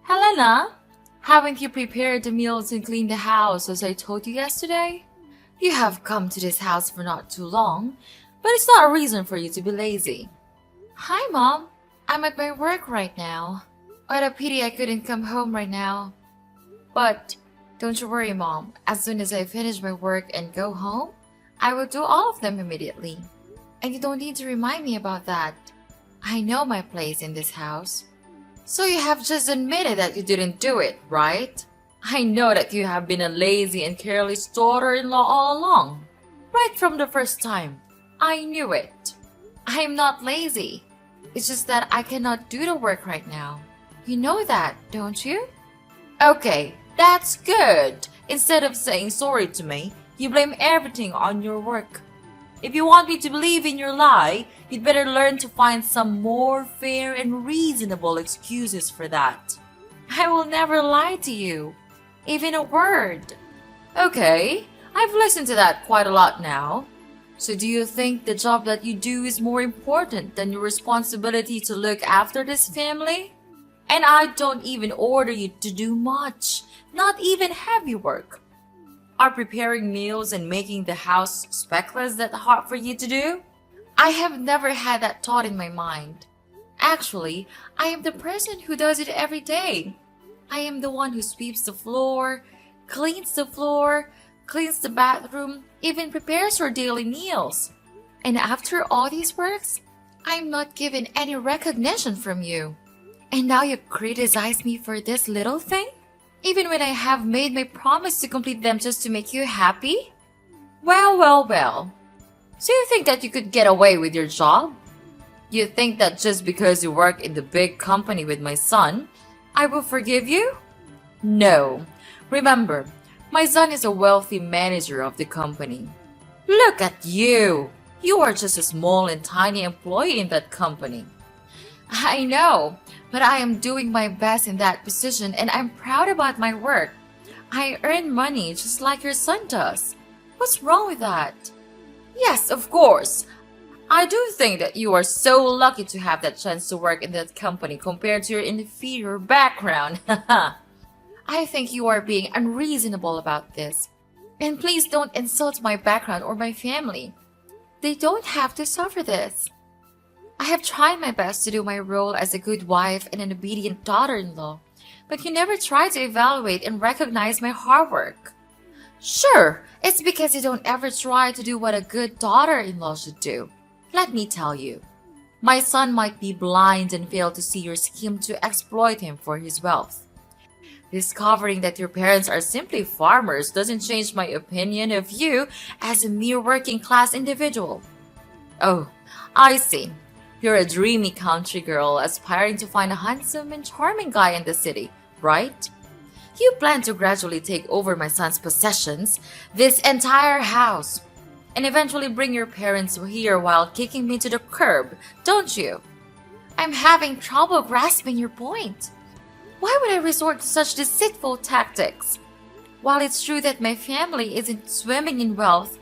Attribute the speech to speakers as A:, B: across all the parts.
A: Helena, haven't you prepared the meals and cleaned the house as I told you yesterday? You have come to this house for not too long, but it's not a reason for you to be lazy. Hi, Mom. I'm at my work right now. What a pity I couldn't come home right now. But don't you worry, Mom. As soon as I finish my work and go home, I will do all of them immediately. And you don't need to remind me about that. I know my place in this house. So you have just admitted that you didn't do it, right? I know that you have been a lazy and careless daughter-in-law all along. Right from the first time. I knew it. I am not lazy. It's just that I cannot do the work right now. You know that, don't you? Okay, that's good. Instead of saying sorry to me, you blame everything on your work. If you want me to believe in your lie, you'd better learn to find some more fair and reasonable excuses for that. I will never lie to you, even a word. Okay, I've listened to that quite a lot now. So do you think the job that you do is more important than your responsibility to look after this family? And I don't even order you to do much, not even heavy work. Are preparing meals and making the house speckless that hard for you to do? I have never had that thought in my mind. Actually, I am the person who does it every day. I am the one who sweeps the floor, cleans the bathroom, even prepares your daily meals. And after all these works, I am not given any recognition from you. And now you criticize me for this little thing? Even when I have made my promise to complete them just to make you happy? Well. So you think that you could get away with your job? You think that just because you work in the big company with my son, I will forgive you? No. Remember, my son is a wealthy manager of the company. Look at you! You are just a small and tiny employee in that company. I know, but I am doing my best in that position and I'm proud about my work. I earn money just like your son does. What's wrong with that? Yes, of course. I do think that you are so lucky to have that chance to work in that company compared to your inferior background. I think you are being unreasonable about this. And please don't insult my background or my family. They don't have to suffer this. I have tried my best to do my role as a good wife and an obedient daughter-in-law, but you never try to evaluate and recognize my hard work. Sure, it's because you don't ever try to do what a good daughter-in-law should do. Let me tell you, my son might be blind and fail to see your scheme to exploit him for his wealth. Discovering that your parents are simply farmers doesn't change my opinion of you as a mere working-class individual. Oh, I see. You're a dreamy country girl aspiring to find a handsome and charming guy in the city, right? You plan to gradually take over my son's possessions, this entire house, and eventually bring your parents here while kicking me to the curb, don't you? I'm having trouble grasping your point. Why would I resort to such deceitful tactics? While it's true that my family isn't swimming in wealth,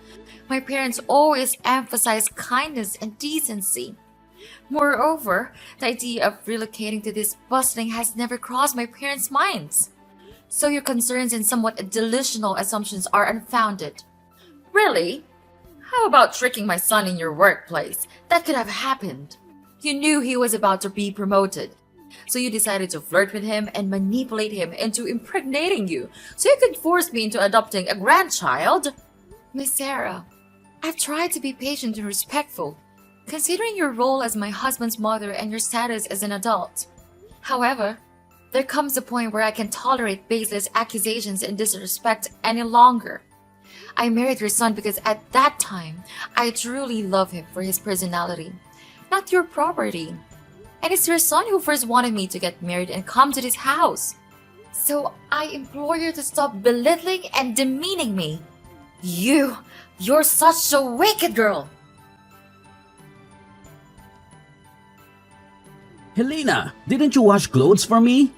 A: my parents always emphasize kindness and decency. Moreover, the idea of relocating to this bustling has never crossed my parents' minds. So your concerns and somewhat delusional assumptions are unfounded. Really? How about tricking my son in your workplace? That could have happened. You knew he was about to be promoted. So you decided to flirt with him and manipulate him into impregnating you so you could force me into adopting a grandchild? Miss Sarah, I've tried to be patient and respectful, considering your role as my husband's mother and your status as an adult. However, there comes a point where I can tolerate baseless accusations and disrespect any longer. I married your son because at that time, I truly love him for his personality, not your property. And it's your son who first wanted me to get married and come to this house. So I implore you to stop belittling and demeaning me. You're such a wicked girl.
B: Helena, didn't you wash clothes for me?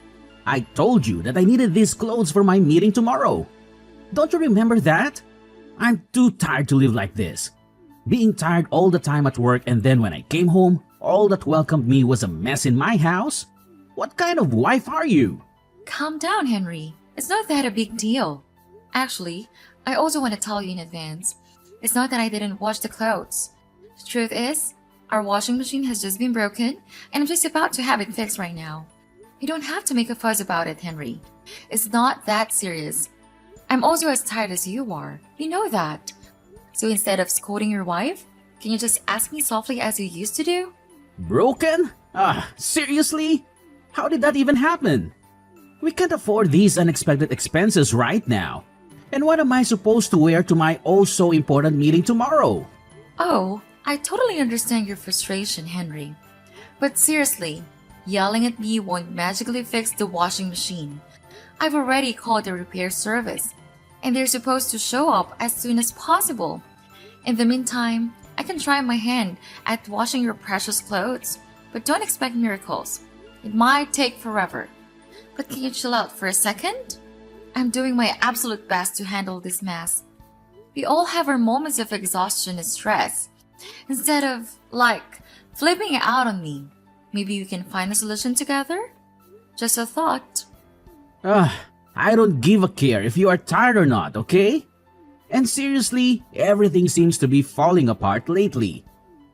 B: I told you that I needed these clothes for my meeting tomorrow. Don't you remember that? I'm too tired to live like this. Being tired all the time at work, and then when I came home, all that welcomed me was a mess in my house? What kind of wife are you?
A: Calm down, Henry. It's not that a big deal. Actually, I also want to tell you in advance. It's not that I didn't wash the clothes. The truth is, our washing machine has just been broken, and I'm just about to have it fixed right now. You don't have to make a fuss about it, Henry. It's not that serious. I'm also as tired as you are. You know that. So instead of scolding your wife, can you just ask me softly as you used to do?
B: Broken? Seriously? How did that even happen? We can't afford these unexpected expenses right now. And what am I supposed to wear to my oh-so important meeting tomorrow?
A: Oh, I totally understand your frustration, Henry. But seriously, yelling at me won't magically fix the washing machine. I've already called the repair service, and they're supposed to show up as soon as possible. In the meantime, I can try my hand at washing your precious clothes, but don't expect miracles. It might take forever. But can you chill out for a second? I'm doing my absolute best to handle this mess. We all have our moments of exhaustion and stress. Instead of, flipping out on me, maybe we can find a solution together? Just a thought.
B: I don't give a care if you are tired or not, okay? And seriously, everything seems to be falling apart lately.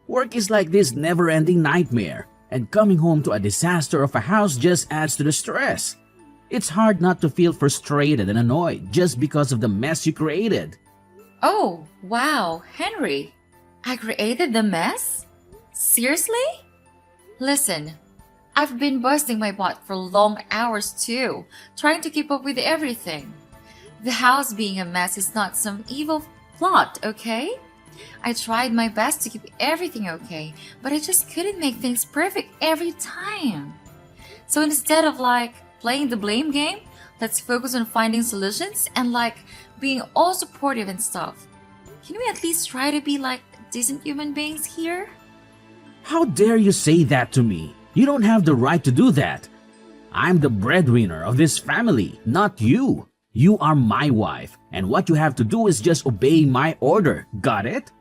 B: Work is like this never-ending nightmare, and coming home to a disaster of a house just adds to the stress. It's hard not to feel frustrated and annoyed just because of the mess you created.
A: Oh, wow, Henry. I created the mess? Seriously? Listen, I've been busting my butt for long hours too, trying to keep up with everything. The house being a mess is not some evil plot, okay? I tried my best to keep everything okay, but I just couldn't make things perfect every time. So instead of playing the blame game, let's focus on finding solutions and being all supportive and stuff. Can we at least try to be decent human beings here?
B: How dare you say that to me? You don't have the right to do that. I'm the breadwinner of this family, not you. You are my wife, and what you have to do is just obey my order. Got it?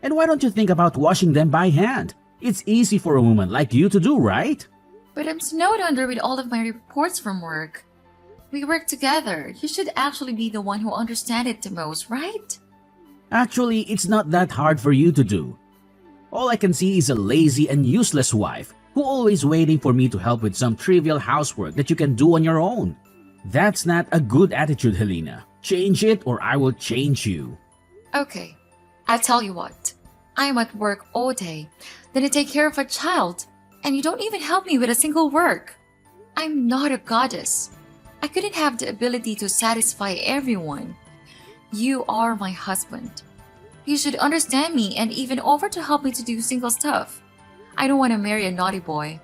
B: And why don't you think about washing them by hand? It's easy for a woman like you to do, right?
A: But I'm snowed under with all of my reports from work. We work together. You should actually be the one who understands it the most, right?
B: Actually, it's not that hard for you to do. All I can see is a lazy and useless wife who always waiting for me to help with some trivial housework that you can do on your own. That's not a good attitude, Helena. Change it or I will change you.
A: Okay, I'll tell you what. I am at work all day, then I take care of a child, and you don't even help me with a single work. I'm not a goddess. I couldn't have the ability to satisfy everyone. You are my husband. You should understand me and even offer to help me to do single stuff. I don't want to marry a naughty boy.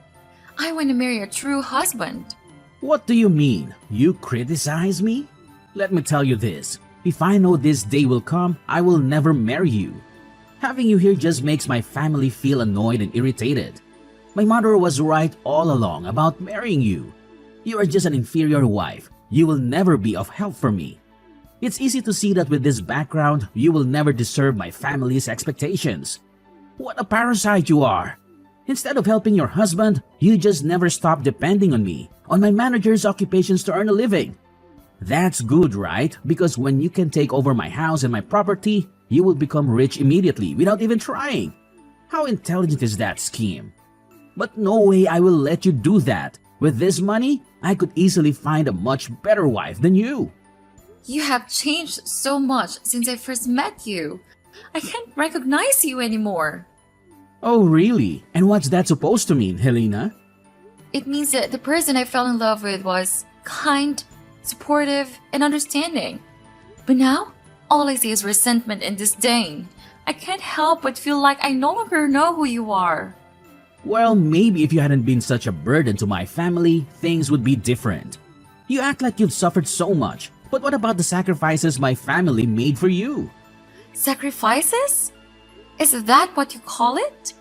A: I want to marry a true husband.
B: What do you mean? You criticize me? Let me tell you this. If I know this day will come, I will never marry you. Having you here just makes my family feel annoyed and irritated. My mother was right all along about marrying you. You are just an inferior wife. You will never be of help for me. It's easy to see that with this background, you will never deserve my family's expectations. What a parasite you are! Instead of helping your husband, you just never stop depending on me, on my manager's occupations to earn a living. That's good, right? Because when you can take over my house and my property, you will become rich immediately without even trying. How intelligent is that scheme? But no way I will let you do that. With this money, I could easily find a much better wife than you.
A: You have changed so much since I first met you. I can't recognize you anymore.
B: Oh, really? And what's that supposed to mean, Helena?
A: It means that the person I fell in love with was kind, supportive, and understanding. But now, all I see is resentment and disdain. I can't help but feel like I no longer know who you are.
B: Well, maybe if you hadn't been such a burden to my family, things would be different. You act like you've suffered so much, but what about the sacrifices my family made for you?
A: Sacrifices? Is that what you call it?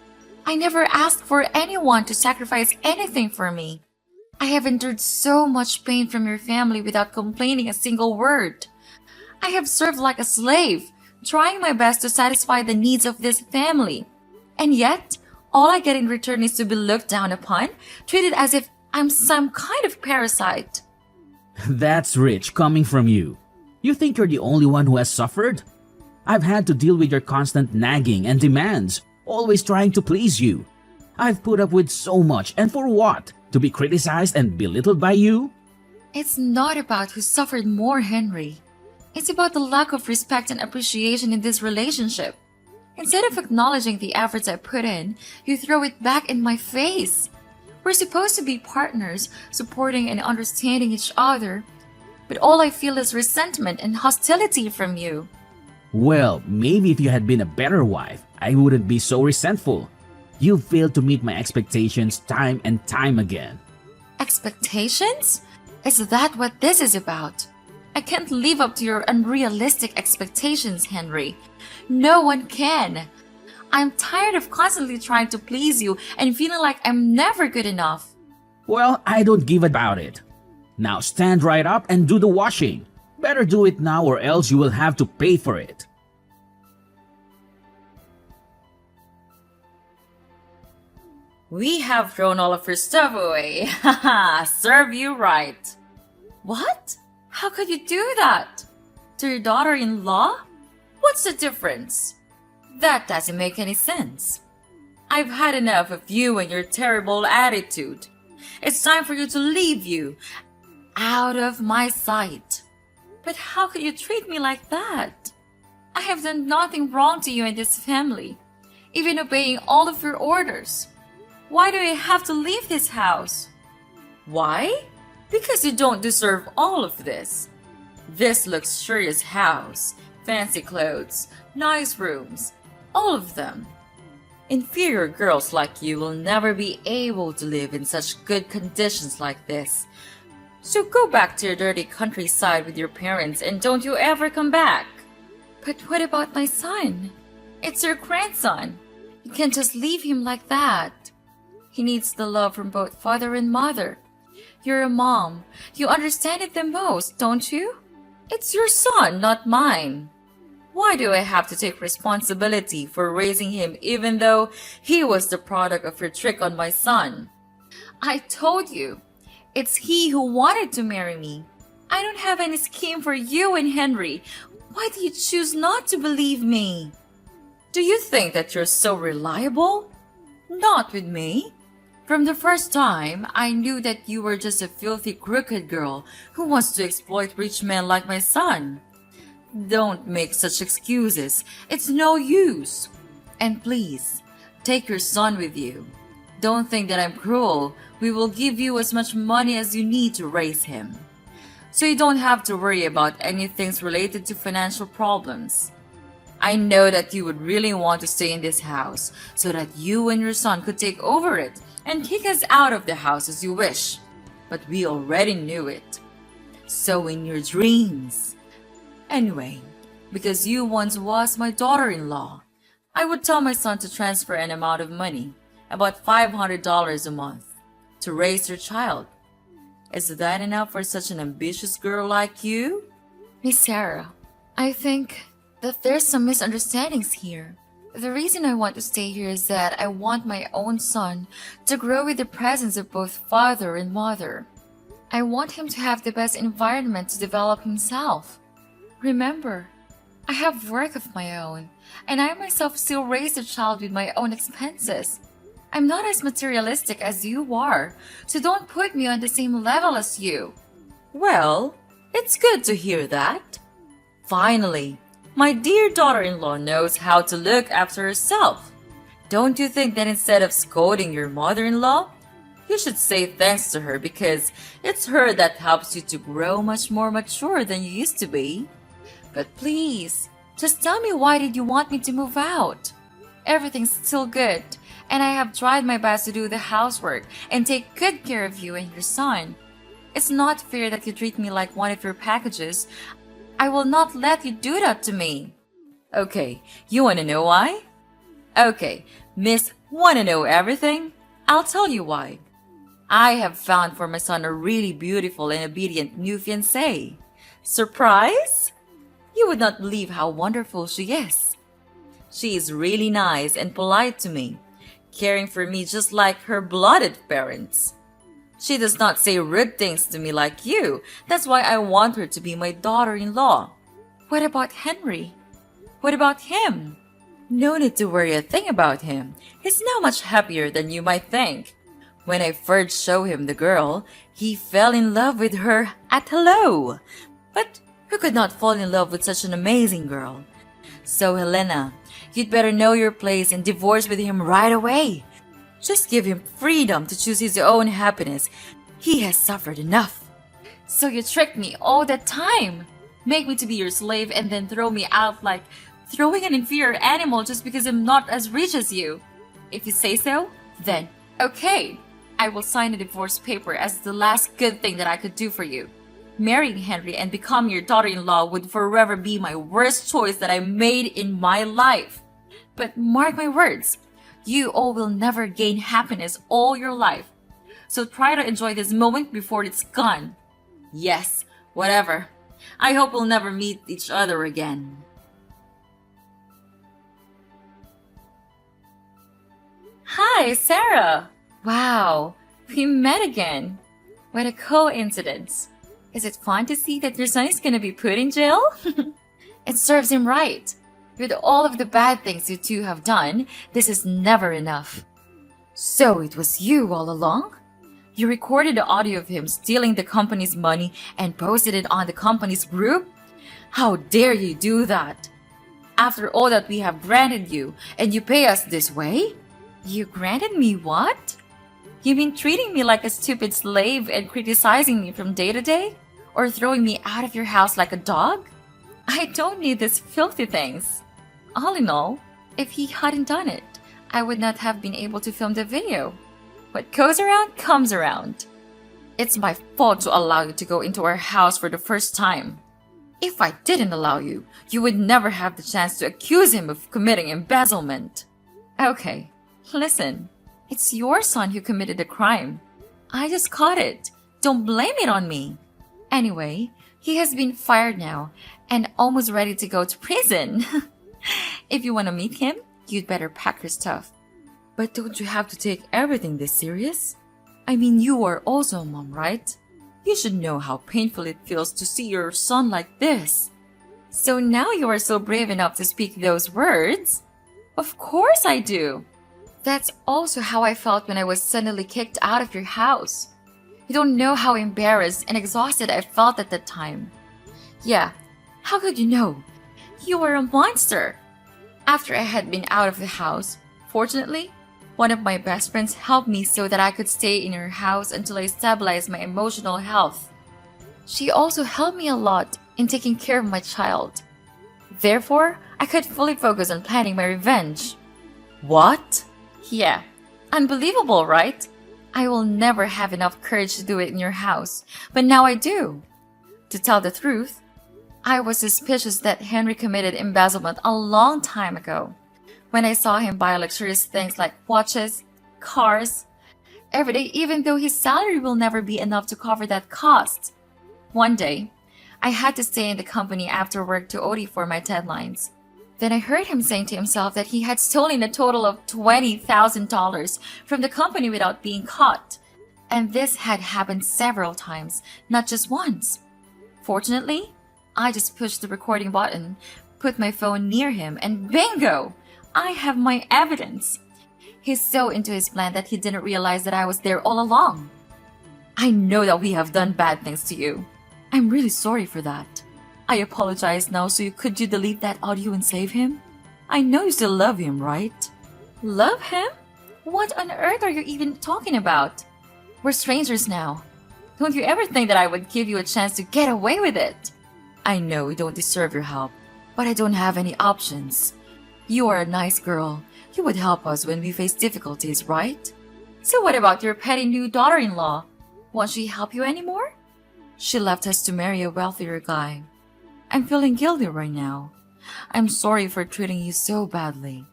A: I never asked for anyone to sacrifice anything for me. I have endured so much pain from your family without complaining a single word. I have served like a slave, trying my best to satisfy the needs of this family. And yet, all I get in return is to be looked down upon, treated as if I'm some kind of parasite.
B: That's rich coming from you. You think you're the only one who has suffered? I've had to deal with your constant nagging and demands, always trying to please you. I've put up with so much, and for what? To be criticized and belittled by you?
A: It's not about who suffered more, Henry. It's about the lack of respect and appreciation in this relationship. Instead of acknowledging the efforts I put in, you throw it back in my face. We're supposed to be partners, supporting and understanding each other, but all I feel is resentment and hostility from you.
B: Well, maybe if you had been a better wife, I wouldn't be so resentful. You failed to meet my expectations time and time again.
A: Expectations? Is that what this is about? I can't live up to your unrealistic expectations, Henry. No one can. I'm tired of constantly trying to please you and feeling like I'm never good enough.
B: Well, I don't give about it. Now stand right up and do the washing. Better do it now or else you will have to pay for it.
A: We have thrown all of your stuff away. Haha, serve you right. What? How could you do that? To your daughter-in-law? What's the difference? That doesn't make any sense. I've had enough of you and your terrible attitude. It's time for you to leave you out of my sight. But how could you treat me like that? I have done nothing wrong to you and this family, even obeying all of your orders. Why do I have to leave this house? Why? Because you don't deserve all of this. This luxurious house, fancy clothes, nice rooms, all of them. Inferior girls like you will never be able to live in such good conditions like this. So go back to your dirty countryside with your parents and don't you ever come back. But what about my son? It's your grandson. You can't just leave him like that. He needs the love from both father and mother. You're a mom. You understand it the most, don't you? It's your son, not mine. Why do I have to take responsibility for raising him even though he was the product of your trick on my son? I told you, it's he who wanted to marry me. I don't have any scheme for you and Henry. Why do you choose not to believe me? Do you think that you're so reliable? Not with me. From the first time, I knew that you were just a filthy, crooked girl who wants to exploit rich men like my son. Don't make such excuses. It's no use. And please, take your son with you. Don't think that I'm cruel. We will give you as much money as you need to raise him. So you don't have to worry about anything related to financial problems. I know that you would really want to stay in this house so that you and your son could take over it and kick us out of the house as you wish. But we already knew it. So in your dreams. Anyway, because you once was my daughter-in-law, I would tell my son to transfer an amount of money, about $500 a month, to raise your child. Is that enough for such an ambitious girl like you? Miss Sarah, I think that there's some misunderstandings here. The reason I want to stay here is that I want my own son to grow with the presence of both father and mother. I want him to have the best environment to develop himself. Remember, I have work of my own, and I myself still raise the child with my own expenses. I'm not as materialistic as you are, so don't put me on the same level as you. Well, it's good to hear that. Finally, my dear daughter-in-law knows how to look after herself. Don't you think that instead of scolding your mother-in-law, you should say thanks to her because it's her that helps you to grow much more mature than you used to be? But please, just tell me, why did you want me to move out? Everything's still good, and I have tried my best to do the housework and take good care of you and your son. It's not fair that you treat me like one of your packages. I will not let you do that to me. Okay, you want to know why? Okay, Miss Wanna Know Everything? I'll tell you why. I have found for my son a really beautiful and obedient new fiancée. Surprise? You would not believe how wonderful she is. She is really nice and polite to me, caring for me just like her blooded parents. She does not say rude things to me like you. That's why I want her to be my daughter-in-law. What about Henry? What about him? No need to worry a thing about him. He's now much happier than you might think. When I first showed him the girl, he fell in love with her at hello. But who could not fall in love with such an amazing girl? So Helena, you'd better know your place and divorce with him right away. Just give him freedom to choose his own happiness. He has suffered enough. So you tricked me all that time. Make me to be your slave and then throw me out like throwing an inferior animal just because I'm not as rich as you. If you say so, then okay. I will sign a divorce paper as the last good thing that I could do for you. Marrying Henry and becoming your daughter-in-law would forever be my worst choice that I made in my life. But mark my words, you all will never gain happiness all your life. So try to enjoy this moment before it's gone. Yes, whatever. I hope we'll never meet each other again. Hi, Sarah. Wow, we met again. What a coincidence. Is it fun to see that your son is gonna be put in jail? It serves him right. With all of the bad things you two have done, this is never enough. So it was you all along? You recorded the audio of him stealing the company's money and posted it on the company's group? How dare you do that? After all that we have granted you, and you pay us this way? You granted me what? You mean treating me like a stupid slave and criticizing me from day to day? Or throwing me out of your house like a dog? I don't need these filthy things. All in all, if he hadn't done it, I would not have been able to film the video. What goes around comes around. It's my fault to allow you to go into our house for the first time. If I didn't allow you, you would never have the chance to accuse him of committing embezzlement. Okay, listen. It's your son who committed the crime. I just caught it. Don't blame it on me. Anyway, he has been fired now and almost ready to go to prison. If you want to meet him, you'd better pack your stuff. But don't you have to take everything this serious? I mean, you are also a mom, right? You should know how painful it feels to see your son like this. So now you are so brave enough to speak those words? Of course I do. That's also how I felt when I was suddenly kicked out of your house. You don't know how embarrassed and exhausted I felt at that time. Yeah, how could you know? You were a monster. After I had been out of the house, fortunately, one of my best friends helped me so that I could stay in her house until I stabilized my emotional health. She also helped me a lot in taking care of my child. Therefore, I could fully focus on planning my revenge. What? Yeah, unbelievable, right? I will never have enough courage to do it in your house, but now I do. To tell the truth, I was suspicious that Henry committed embezzlement a long time ago. When I saw him buy luxurious things like watches, cars, every day, even though his salary will never be enough to cover that cost. One day, I had to stay in the company after work to OT for my deadlines. Then I heard him saying to himself that he had stolen a total of $20,000 from the company without being caught. And this had happened several times, not just once. Fortunately, I just pushed the recording button, put my phone near him, and bingo! I have my evidence. He's so into his plan that he didn't realize that I was there all along. I know that we have done bad things to you. I'm really sorry for that. I apologize now, so could you delete that audio and save him? I know you still love him, right? Love him? What on earth are you even talking about? We're strangers now. Don't you ever think that I would give you a chance to get away with it? I know we don't deserve your help, but I don't have any options. You are a nice girl. You would help us when we face difficulties, right? So what about your petty new daughter-in-law? Won't she help you anymore? She left us to marry a wealthier guy. I'm feeling guilty right now. I'm sorry for treating you so badly.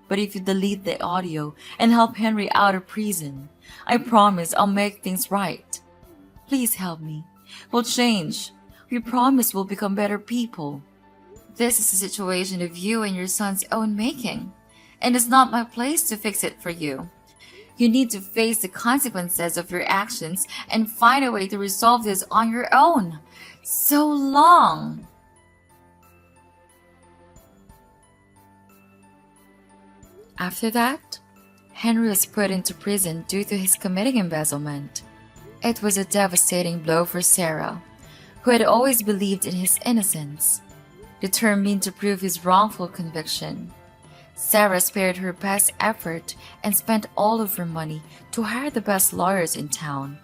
A: But if you delete the audio and help Henry out of prison, I promise I'll make things right. Please help me. We'll change. We promise we'll become better people. This is a situation of you and your son's own making, and it's not my place to fix it for you. You need to face the consequences of your actions and find a way to resolve this on your own. So long! After that, Henry was put into prison due to his committing embezzlement. It was a devastating blow for Sarah, who had always believed in his innocence. Determined to prove his wrongful conviction, Sarah spared her best effort and spent all of her money to hire the best lawyers in town.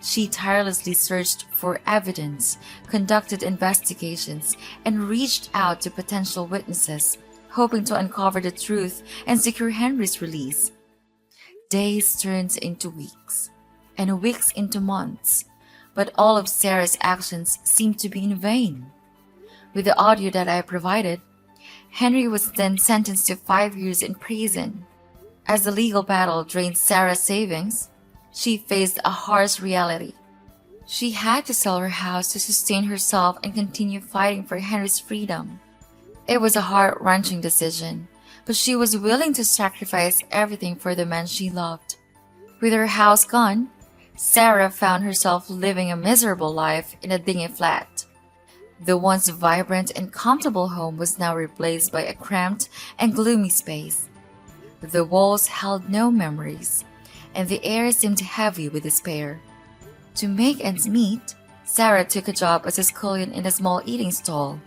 A: She tirelessly searched for evidence, conducted investigations, and reached out to potential witnesses, hoping to uncover the truth and secure Henry's release. Days turned into weeks, and weeks into months, but all of Sarah's actions seemed to be in vain. With the audio that I provided, Henry was then sentenced to 5 years in prison. As the legal battle drained Sarah's savings, she faced a harsh reality. She had to sell her house to sustain herself and continue fighting for Henry's freedom. It was a heart-wrenching decision, but she was willing to sacrifice everything for the man she loved. With her house gone, Sarah found herself living a miserable life in a dingy flat. The once vibrant and comfortable home was now replaced by a cramped and gloomy space. The walls held no memories, and the air seemed heavy with despair. To make ends meet, Sarah took a job as a scullion in a small eating stall.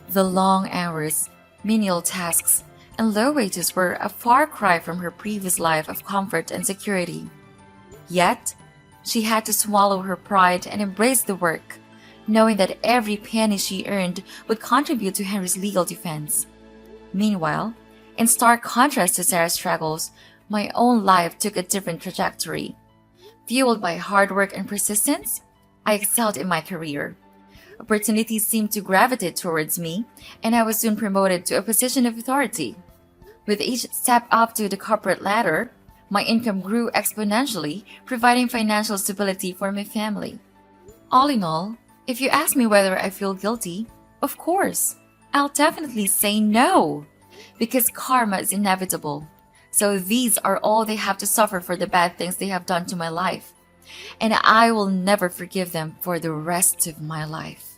A: The long hours, menial tasks, and low wages were a far cry from her previous life of comfort and security. Yet, she had to swallow her pride and embrace the work, knowing that every penny she earned would contribute to Henry's legal defense. Meanwhile, in stark contrast to Sarah's struggles, my own life took a different trajectory. Fueled by hard work and persistence, I excelled in my career. Opportunities seemed to gravitate towards me, and I was soon promoted to a position of authority. With each step up to the corporate ladder, my income grew exponentially, providing financial stability for my family. All in all, if you ask me whether I feel guilty, of course, I'll definitely say no, because karma is inevitable. So these are all they have to suffer for the bad things they have done to my life, and I will never forgive them for the rest of my life.